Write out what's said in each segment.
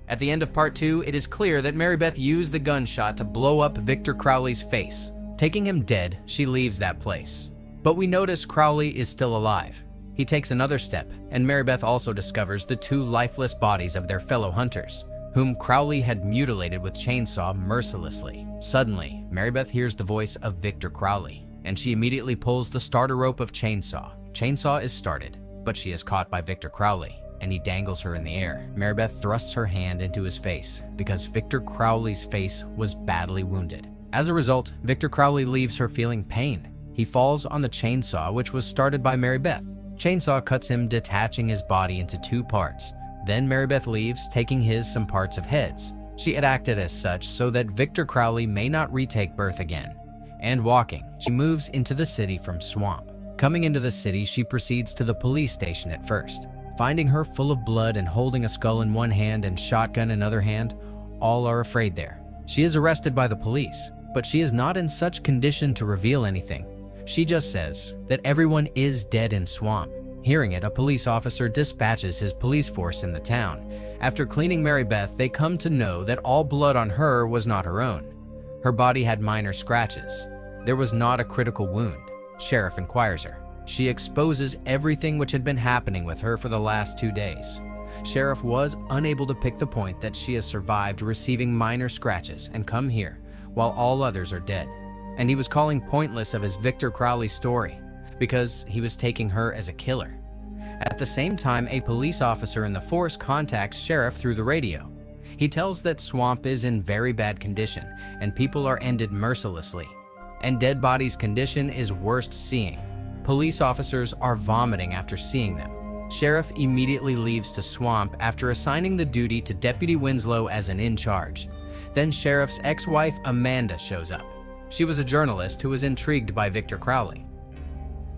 At the end of part 2, it is clear that Mary Beth used the gunshot to blow up Victor Crowley's face. Taking him dead, she leaves that place. But we notice Crowley is still alive. He takes another step, and Mary Beth also discovers the 2 lifeless bodies of their fellow hunters, whom Crowley had mutilated with chainsaw mercilessly. Suddenly, Mary Beth hears the voice of Victor Crowley, and she immediately pulls the starter rope of Chainsaw. Chainsaw is started, but she is caught by Victor Crowley, and he dangles her in the air. Mary Beth thrusts her hand into his face because Victor Crowley's face was badly wounded. As a result, Victor Crowley leaves her feeling pain. He falls on the chainsaw, which was started by Mary Beth. Chainsaw cuts him, detaching his body into 2 parts. Then Mary Beth leaves, taking some parts of heads. She had acted as such so that Victor Crowley may not retake birth again. And walking, she moves into the city from Swamp. Coming into the city, she proceeds to the police station at first. Finding her full of blood and holding a skull in one hand and shotgun in other hand, all are afraid there. She is arrested by the police, but she is not in such condition to reveal anything. She just says that everyone is dead in Swamp. Hearing it, a police officer dispatches his police force in the town. After cleaning Mary Beth, they come to know that all blood on her was not her own. Her body had minor scratches. There was not a critical wound. Sheriff inquires her. She exposes everything which had been happening with her for the last 2 days. Sheriff was unable to pick the point that she has survived receiving minor scratches and come here while all others are dead. And he was calling pointless of his Victor Crowley story because he was taking her as a killer. At the same time, a police officer in the force contacts Sheriff through the radio. He tells that Swamp is in very bad condition and people are ended mercilessly. And dead bodies' condition is worst seeing. Police officers are vomiting after seeing them. Sheriff immediately leaves to Swamp after assigning the duty to Deputy Winslow as an in-charge. Then Sheriff's ex-wife Amanda shows up. She was a journalist who was intrigued by Victor Crowley.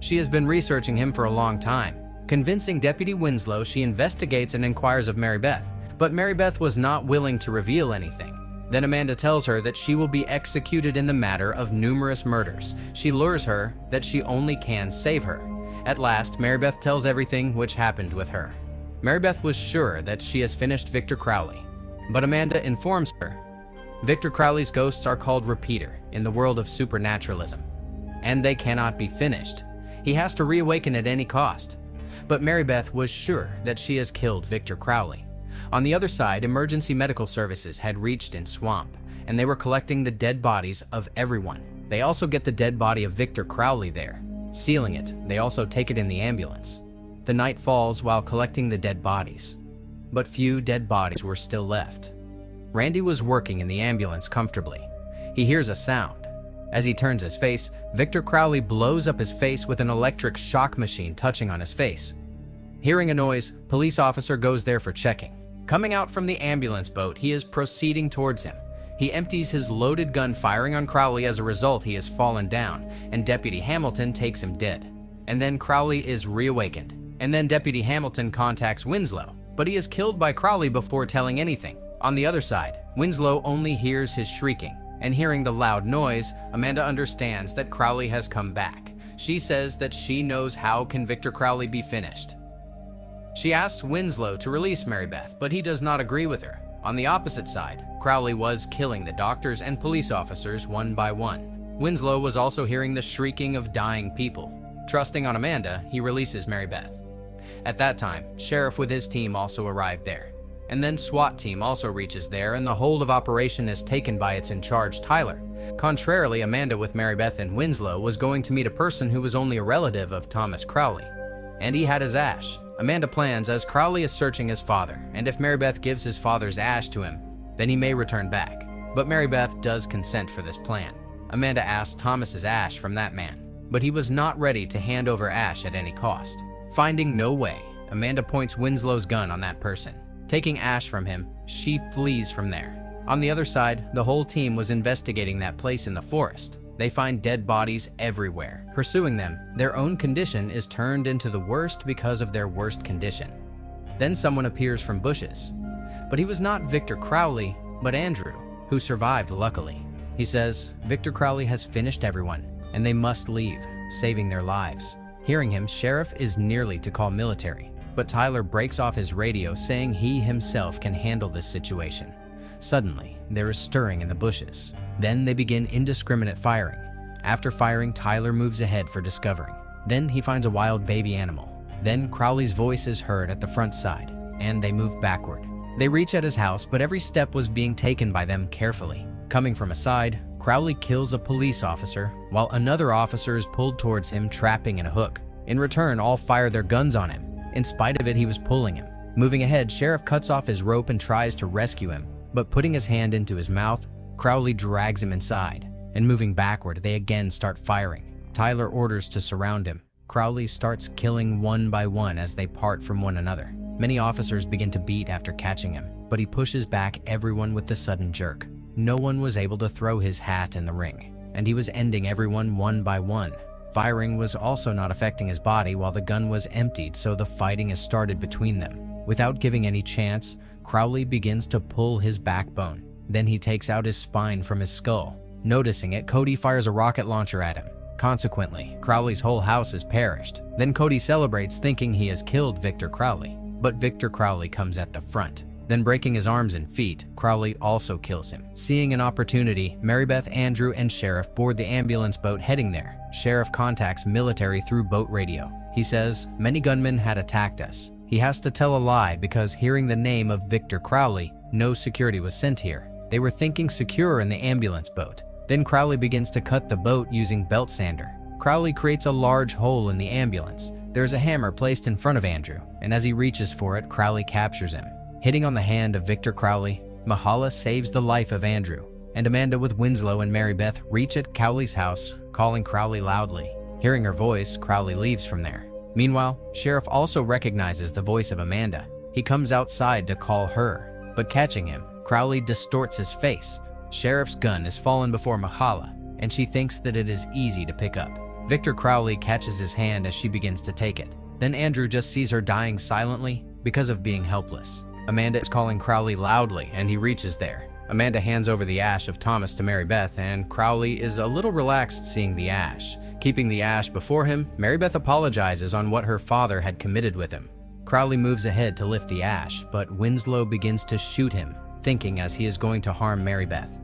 She has been researching him for a long time. Convincing Deputy Winslow, she investigates and inquires of Mary Beth, but Mary Beth was not willing to reveal anything. Then Amanda tells her that she will be executed in the matter of numerous murders. She lures her that she only can save her. At last, Mary Beth tells everything which happened with her. Mary Beth was sure that she has finished Victor Crowley, but Amanda informs her Victor Crowley's ghosts are called repeater in the world of supernaturalism, and they cannot be finished. He has to reawaken at any cost. But Mary Beth was sure that she has killed Victor Crowley. On the other side, emergency medical services had reached in Swamp, and they were collecting the dead bodies of everyone. They also get the dead body of Victor Crowley there. Sealing it, they also take it in the ambulance. The night falls while collecting the dead bodies, but few dead bodies were still left. Randy was working in the ambulance comfortably. He hears a sound. As he turns his face, Victor Crowley blows up his face with an electric shock machine touching on his face. Hearing a noise, police officer goes there for checking. Coming out from the ambulance boat, he is proceeding towards him. He empties his loaded gun, firing on Crowley. As a result, he has fallen down, and Deputy Hamilton takes him dead. And then Crowley is reawakened. And then Deputy Hamilton contacts Winslow, but he is killed by Crowley before telling anything. On the other side, Winslow only hears his shrieking, and hearing the loud noise, Amanda understands that Crowley has come back. She says that she knows how can Victor Crowley be finished. She asks Winslow to release Mary Beth, but he does not agree with her. On the opposite side, Crowley was killing the doctors and police officers one by one. Winslow was also hearing the shrieking of dying people. Trusting on Amanda, he releases Mary Beth. At that time, Sheriff with his team also arrived there. And then SWAT team also reaches there, and the hold of operation is taken by its in-charge Tyler. Contrarily, Amanda with Mary Beth and Winslow was going to meet a person who was only a relative of Thomas Crowley. And he had his ash. Amanda plans as Crowley is searching his father, and if Mary Beth gives his father's ash to him, then he may return back. But Mary Beth does consent for this plan. Amanda asks Thomas's ash from that man, but he was not ready to hand over ash at any cost. Finding no way, Amanda points Winslow's gun on that person. Taking ash from him, she flees from there. On the other side, the whole team was investigating that place in the forest. They find dead bodies everywhere. Pursuing them, their own condition is turned into the worst because of their worst condition. Then someone appears from bushes. But he was not Victor Crowley, but Andrew, who survived luckily. He says, Victor Crowley has finished everyone, and they must leave, saving their lives. Hearing him, Sheriff is nearly to call military. but Tyler breaks off his radio saying he himself can handle this situation. Suddenly, there is stirring in the bushes. Then they begin indiscriminate firing. After firing, Tyler moves ahead for discovering. Then he finds a wild baby animal. Then Crowley's voice is heard at the front side, and they move backward. They reach at his house, but every step was being taken by them carefully. Coming from a side, Crowley kills a police officer, while another officer is pulled towards him, trapping in a hook. In return, all fire their guns on him. In spite of it, he was pulling him. Moving ahead, Sheriff cuts off his rope and tries to rescue him, but putting his hand into his mouth, Crowley drags him inside. And moving backward, they again start firing. Tyler orders to surround him. Crowley starts killing one by one as they part from one another. Many officers begin to beat after catching him, but he pushes back everyone with the sudden jerk. No one was able to throw his hat in the ring, and he was ending everyone one by one. Firing was also not affecting his body while the gun was emptied, so the fighting is started between them. Without giving any chance, Crowley begins to pull his backbone. Then he takes out his spine from his skull. Noticing it, Cody fires a rocket launcher at him. Consequently, Crowley's whole house is perished. Then Cody celebrates, thinking he has killed Victor Crowley. But Victor Crowley comes at the front. Then breaking his arms and feet, Crowley also kills him. Seeing an opportunity, Marybeth, Andrew, and Sheriff board the ambulance boat heading there. Sheriff contacts military through boat radio. He says, many gunmen had attacked us. He has to tell a lie because hearing the name of Victor Crowley, no security was sent here. They were thinking secure in the ambulance boat. Then Crowley begins to cut the boat using belt sander. Crowley creates a large hole in the ambulance. There's a hammer placed in front of Andrew, and as he reaches for it, Crowley captures him. Hitting on the hand of Victor Crowley, Mahala saves the life of Andrew, and Amanda with Winslow and Marybeth reach at Crowley's house, calling Crowley loudly. Hearing her voice, Crowley leaves from there. Meanwhile, Sheriff also recognizes the voice of Amanda. He comes outside to call her, but catching him, Crowley distorts his face. Sheriff's gun is fallen before Mahala, and she thinks that it is easy to pick up. Victor Crowley catches his hand as she begins to take it. Then Andrew just sees her dying silently because of being helpless. Amanda is calling Crowley loudly, and he reaches there. Amanda hands over the ash of Thomas to Marybeth, and Crowley is a little relaxed seeing the ash. Keeping the ash before him, Marybeth apologizes on what her father had committed with him. Crowley moves ahead to lift the ash, but Winslow begins to shoot him, thinking as he is going to harm Marybeth.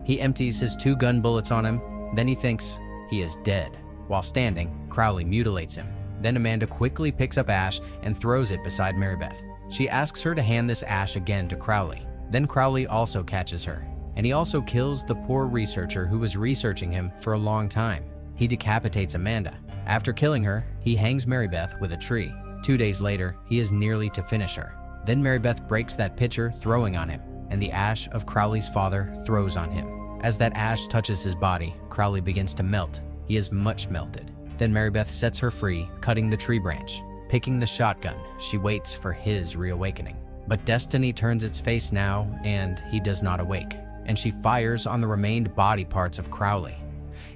He empties his 2 gun bullets on him, then he thinks he is dead. While standing, Crowley mutilates him. Then Amanda quickly picks up ash and throws it beside Marybeth. She asks her to hand this ash again to Crowley. Then Crowley also catches her, and he also kills the poor researcher who was researching him for a long time. He decapitates Amanda. After killing her, he hangs Marybeth with a tree. 2 days later, he is nearly to finish her. Then Marybeth breaks that pitcher, throwing on him, and the ash of Crowley's father throws on him. As that ash touches his body, Crowley begins to melt. He is much melted. Then Marybeth sets her free, cutting the tree branch. Picking the shotgun, she waits for his reawakening. But destiny turns its face now, and he does not awake. And she fires on the remained body parts of Crowley.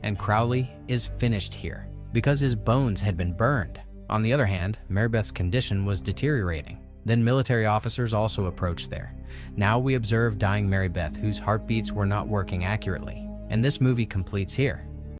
And Crowley is finished here, because his bones had been burned. On the other hand, Marybeth's condition was deteriorating. Then military officers also approached there. Now we observe dying Marybeth, whose heartbeats were not working accurately. And this movie completes here.